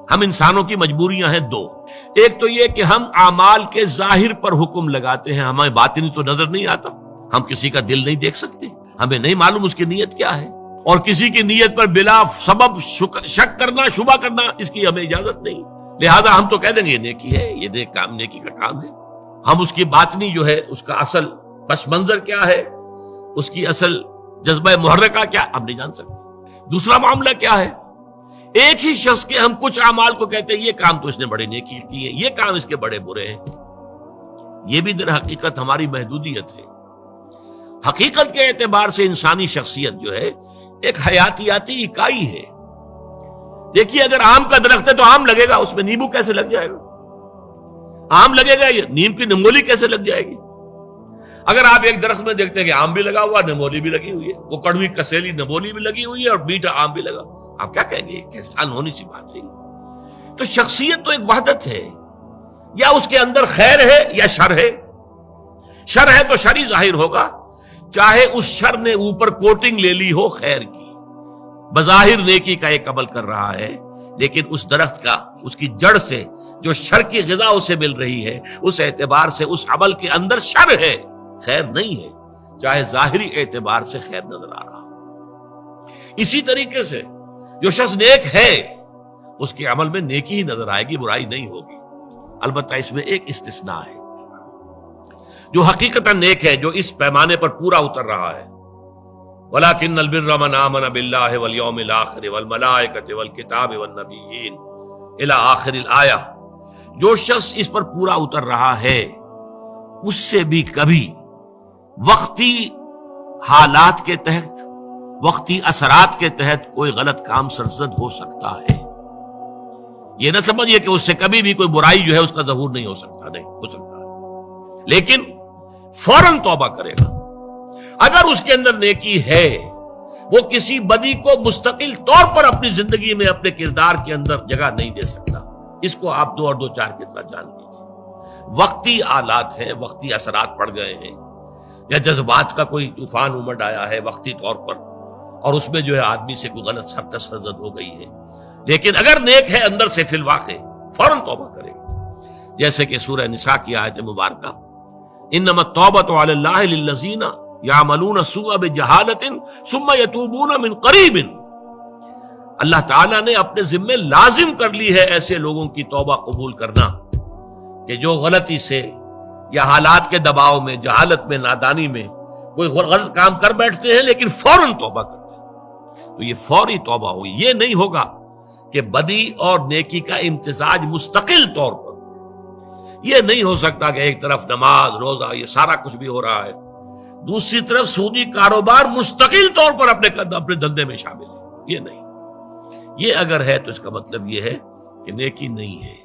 ہم انسانوں کی مجبوریاں ہیں دو. ایک تو یہ کہ ہم اعمال کے ظاہر پر حکم لگاتے ہیں، ہمیں باطنی تو نظر نہیں آتا، ہم کسی کا دل نہیں دیکھ سکتے، ہمیں نہیں معلوم اس کی نیت کیا ہے، اور کسی کی نیت پر بلا سبب شک کرنا، شبہ کرنا، اس کی ہمیں اجازت نہیں. لہذا ہم تو کہہ دیں گے یہ نیکی ہے، یہ نیک کام نیکی کا کام ہے. ہم اس کی باطنی جو ہے، اس کا اصل پس منظر کیا ہے، اس کی اصل جذبہ محرکہ کیا، ہم نہیں جان سکتے. دوسرا معاملہ کیا ہے، ایک ہی شخص کے ہم کچھ اعمال کو کہتے ہیں یہ کام تو اس نے بڑے نیکی کی ہے، یہ کام اس کے بڑے برے ہیں. یہ بھی در حقیقت ہماری محدودیت ہے. حقیقت کے اعتبار سے انسانی شخصیت جو ہے ایک حیاتیاتی اکائی ہے. دیکھیے اگر آم کا درخت ہے تو آم لگے گا، اس میں نیبو کیسے لگ جائے گا؟ آم لگے گا، یہ نیم کی نمولی کیسے لگ جائے گی؟ اگر آپ ایک درخت میں دیکھتے ہیں کہ آم بھی لگا ہوا، نمولی بھی لگی ہوئی ہے، وہ کڑوی کسیلی نمولی بھی لگی ہوئی ہے اور میٹھا آم بھی لگا، آپ کیا کہیں گے؟ کیسے انہونی سی بات ہے. تو شخصیت تو ایک وحدت ہے، یا اس کے اندر خیر ہے یا شر ہے. شر ہے تو شر ہی ظاہر ہوگا، چاہے اس شر نے اوپر کوٹنگ لے لی ہو خیر کی، بظاہر نیکی کا ایک عمل کر رہا ہے، لیکن اس درخت کا، اس کی جڑ سے جو شر کی غذا اسے مل رہی ہے، اس اعتبار سے اس عمل کے اندر شر ہے، خیر نہیں ہے، چاہے ظاہری اعتبار سے خیر نظر آ رہا. اسی طریقے سے جو شخص نیک ہے اس کے عمل میں نیکی ہی نظر آئے گی، برائی نہیں ہوگی. البتہ اس میں ایک استثناء ہے، جو حقیقتاً نیک ہے، جو اس پیمانے پر پورا اتر رہا ہے. وَلَكِنَّ الْبِرَّ مَنْ آمَنَ بِاللَّهِ وَالْيَوْمِ الْآخِرِ وَالْمَلَائِكَةِ وَالْكِتَابِ وَالنَّبِيِّينَ إِلَى آخِرِ الْآيَةِ. جو شخص اس پر پورا اتر رہا ہے اس سے بھی کبھی وقتی حالات کے تحت، وقتی اثرات کے تحت کوئی غلط کام سرزد ہو سکتا ہے. یہ نہ سمجھیے کہ اس سے کبھی بھی کوئی برائی جو ہے اس کا ظہور نہیں ہو سکتا، نہیں ہو سکتا ہے، لیکن فوراً توبہ کرے گا. اگر اس کے اندر نیکی ہے، وہ کسی بدی کو مستقل طور پر اپنی زندگی میں، اپنے کردار کے اندر جگہ نہیں دے سکتا. اس کو آپ 2 اور 2 4 کی طرح جان لیجیے. وقتی آلات ہیں، وقتی اثرات پڑ گئے ہیں، یا جذبات کا کوئی طوفان امڈ آیا ہے وقتی طور پر، اور اس میں جو ہے آدمی سے کوئی غلط حرکت سرزد ہو گئی ہے، لیکن اگر نیک ہے اندر سے فی الواقع، فوراً توبہ کرے گا. جیسے کہ سورہ نساء کی آیت مبارکہ، انما التوبۃ علی اللہ للذین یعملون السوء بجہالۃ ثم یتوبون من قریب. اللہ تعالیٰ نے اپنے ذمے لازم کر لی ہے ایسے لوگوں کی توبہ قبول کرنا کہ جو غلطی سے یا حالات کے دباؤ میں، جہالت میں، نادانی میں کوئی غلط کام کر بیٹھتے ہیں لیکن فوراً توبہ کرتے ہیں. تو یہ فوری توبہ ہوئی. یہ نہیں ہوگا کہ بدی اور نیکی کا امتزاج مستقل طور پر. یہ نہیں ہو سکتا کہ ایک طرف نماز، روزہ، یہ سارا کچھ بھی ہو رہا ہے، دوسری طرف سودی کاروبار مستقل طور پر اپنے دھندے میں شامل ہے. یہ نہیں. یہ اگر ہے تو اس کا مطلب یہ ہے کہ نیکی نہیں ہے.